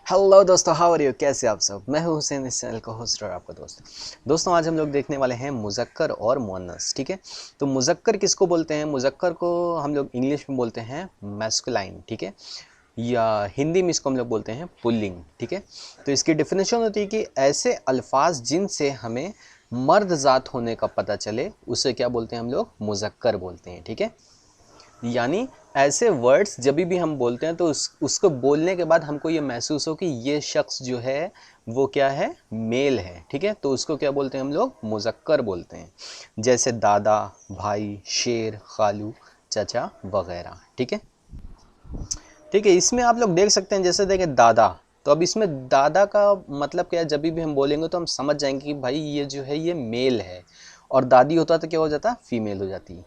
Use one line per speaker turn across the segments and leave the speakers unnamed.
Hello दोस्तों, how are you? कैसे आप सब? मैं हूं हुसैन, इस चैनल का होस्ट और आपका दोस्तों आज हम लोग देखने वाले हैं मुज़क्कर और मुअन्नस। ठीक है, तो मुज़क्कर किसको बोलते हैं? मुज़क्कर को हम लोग इंग्लिश में बोलते हैं मैस्कुलाइन। ठीक है, या हिंदी में इसको हम लोग बोलते हैं पुल्लिंग। ठीक है, तो इसकी डेफिनेशन होती है कि ऐसे अल्फाज जिनसे हमें मर्द ज़ात होने का पता चले उसे क्या बोलते हैं? हम लोग मुज़क्कर बोलते हैं। ठीक है, यानी ऐसे वर्ड्स जब भी हम बोलते हैं तो उसको बोलने के बाद हमको ये महसूस हो कि ये शख्स जो है वो क्या है? मेल है। ठीक है, तो उसको क्या बोलते हैं? हम लोग मुज़क्कर बोलते हैं। जैसे दादा, भाई, शेर, खालू, चाचा वगैरह। ठीक है, ठीक है, इसमें आप लोग देख सकते हैं, जैसे देखें दादा, तो अब इसमें दादा का मतलब क्या है? जब भी हम बोलेंगे तो हम समझ जाएंगे कि भाई ये जो है ये मेल है, और दादी होता तो क्या हो जाता? फीमेल हो जाती।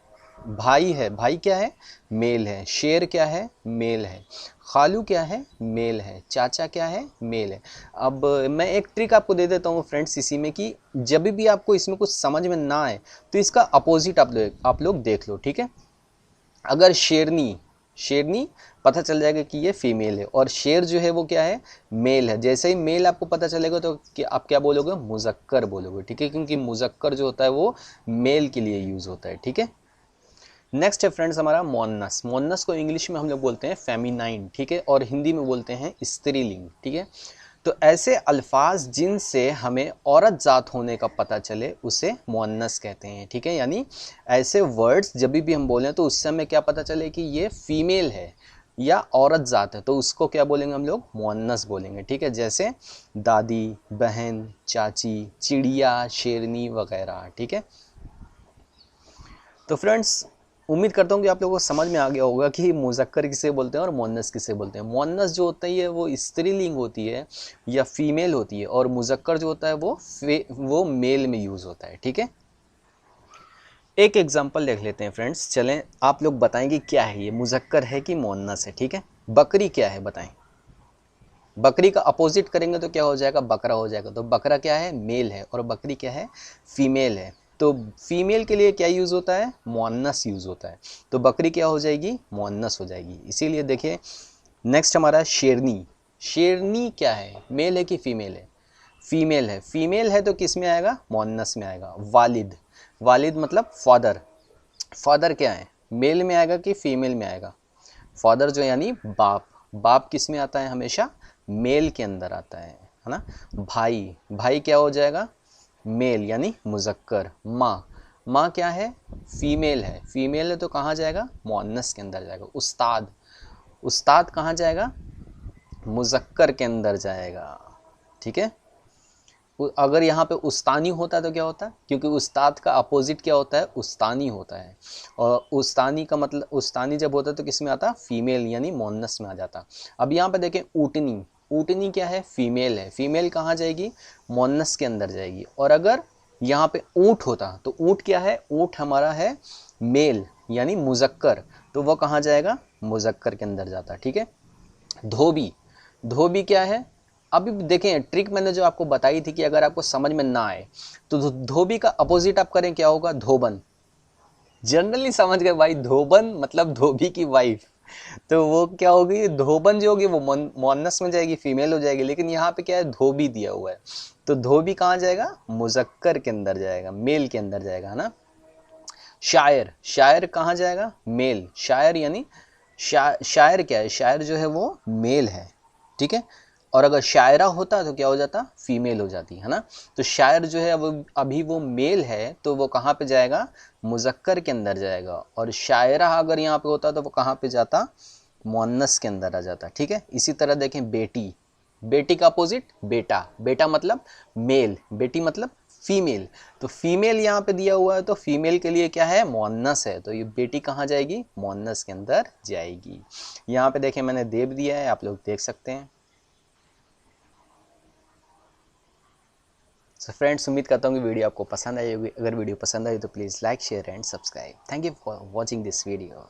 भाई है, भाई क्या है? मेल है। शेर क्या है? मेल है। खालू क्या है? मेल है। चाचा क्या है? मेल है। अब मैं एक ट्रिक आपको दे देता हूँ फ्रेंड्स इसी में, कि जब भी आपको इसमें कुछ समझ में ना आए तो इसका अपोजिट आप लोग देख लो। ठीक है, अगर शेरनी, शेरनी पता चल जाएगा कि ये फीमेल है, और शेर जो है वो क्या है? मेल है। जैसे ही मेल आपको पता चलेगा तो आप क्या बोलोगे? मुज़क्कर बोलोगे। ठीक है, क्योंकि मुज़क्कर जो होता है वो मेल के लिए यूज़ होता है। ठीक है, नेक्स्ट है फ्रेंड्स हमारा मोन्नस। मोन्नस को इंग्लिश में हम लोग बोलते हैं फेमिनाइन। ठीक है, और हिंदी में बोलते हैं स्त्रीलिंग। ठीक है, तो ऐसे अल्फाज जिनसे हमें औरत ज़ात होने का पता चले उसे मुअन्नस कहते हैं। ठीक है, यानी ऐसे वर्ड्स जब भी हम बोलें तो उससे हमें क्या पता चले कि ये फीमेल है या औरत ज़ात है, तो उसको क्या बोलेंगे? हम लोग मुअन्नस बोलेंगे। ठीक है, जैसे दादी, बहन, चाची, चिड़िया, शेरनी वगैरह। ठीक है, तो फ्रेंड्स उम्मीद करता हूँ कि आप लोगों को समझ में आ गया होगा कि मुज़क्कर किसे बोलते हैं और मुअन्नस किसे बोलते हैं। मुअन्नस जो होता है वो स्त्रीलिंग होती है या फीमेल होती है, और मुज़क्कर जो होता है वो मेल में यूज़ होता है। ठीक है, एक एग्जांपल देख लेते हैं फ्रेंड्स। चलें, आप लोग बताएं कि क्या है ये, मुज़क्कर है कि मुअन्नस है। ठीक है, बकरी क्या है बताएं? बकरी का अपोजिट करेंगे तो क्या हो जाएगा? बकरा हो जाएगा। तो बकरा क्या है? मेल है, और बकरी क्या है? फीमेल है। तो फीमेल के लिए क्या यूज़ होता है? मुअन्नस यूज़ होता है। तो बकरी क्या हो जाएगी? मुअन्नस हो जाएगी। इसीलिए देखिए नेक्स्ट हमारा शेरनी। शेरनी क्या है? मेल है कि फीमेल है? फीमेल है। फीमेल है तो किस में आएगा? मुअन्नस में आएगा। वालिद, वालिद मतलब फादर। फादर क्या है? मेल में आएगा कि फीमेल में आएगा? फादर जो यानी बाप। बाप किस में आता है? हमेशा मेल के अंदर आता है ना। भाई, भाई क्या हो जाएगा? मेल यानी मुज़क्कर। माँ, माँ क्या है? फीमेल है। फीमेल है तो कहाँ जाएगा? मुअन्नस के अंदर जाएगा। उस्ताद, उस्ताद कहाँ जाएगा? मुज़क्कर के अंदर जाएगा। ठीक है, अगर यहाँ पे उस्तानी होता तो क्या होता? क्योंकि उस्ताद का अपोजिट क्या होता है? उस्तानी होता है, और उस्तानी का मतलब, उस्तानी जब होता है तो किस में आता? फीमेल यानी मोन्नस में आ जाता। अब यहाँ पे देखें ऊँटनी, ऊँटनी क्या है? फीमेल है। फीमेल कहाँ जाएगी? मोन्नस के अंदर जाएगी। और अगर यहाँ पे ऊँट होता तो ऊँट क्या है? ऊँट हमारा है मेल यानी मुज़क्कर, तो वह कहाँ जाएगा? मुज़क्कर के अंदर जाता। ठीक है, धोबी, धोबी क्या है? अभी देखें ट्रिक मैंने जो आपको बताई थी कि अगर आपको समझ में ना आए तो धोबी का अपोजिट आप करें, क्या होगा? धोबन। जनरली समझ गए भाई, धोबन मतलब धोबी की वाइफ। तो वो क्या होगी? धोबन जो होगी वो मुअन्नस में जाएगी, फीमेल हो जाएगी। लेकिन यहाँ पे क्या है? धोबी दिया हुआ है, तो धोबी कहाँ जाएगा? मुज़क्कर के अंदर जाएगा, मेल के अंदर जाएगा, है ना। शायर, शायर कहाँ जाएगा? मेल। शायर यानी शायर क्या है? शायर जो है वो मेल है। ठीक है, और अगर शायरा होता तो क्या हो जाता? फीमेल हो जाती, है ना। तो शायर जो है वो अभी वो मेल है, तो वो कहाँ पे जाएगा? मुज़क्कर के अंदर जाएगा। और शायरा अगर यहाँ पे होता तो वो कहाँ पे जाता? मुअन्नस के अंदर आ जाता। ठीक है, इसी तरह देखें बेटी, बेटी का अपोजिट बेटा। बेटा मतलब मेल, बेटी मतलब फीमेल। तो फीमेल यहाँ पे दिया हुआ है, तो फीमेल के लिए क्या है? मुअन्नस है, तो ये बेटी कहाँ जाएगी? मुअन्नस के अंदर जाएगी। यहाँ पे देखें मैंने देव दिया है, आप लोग देख सकते हैं। सो फ्रेंड्स उम्मीद करता हूँ कि वीडियो आपको पसंद आई होगी। अगर वीडियो पसंद आई तो please like, share and subscribe. Thank you for watching this video.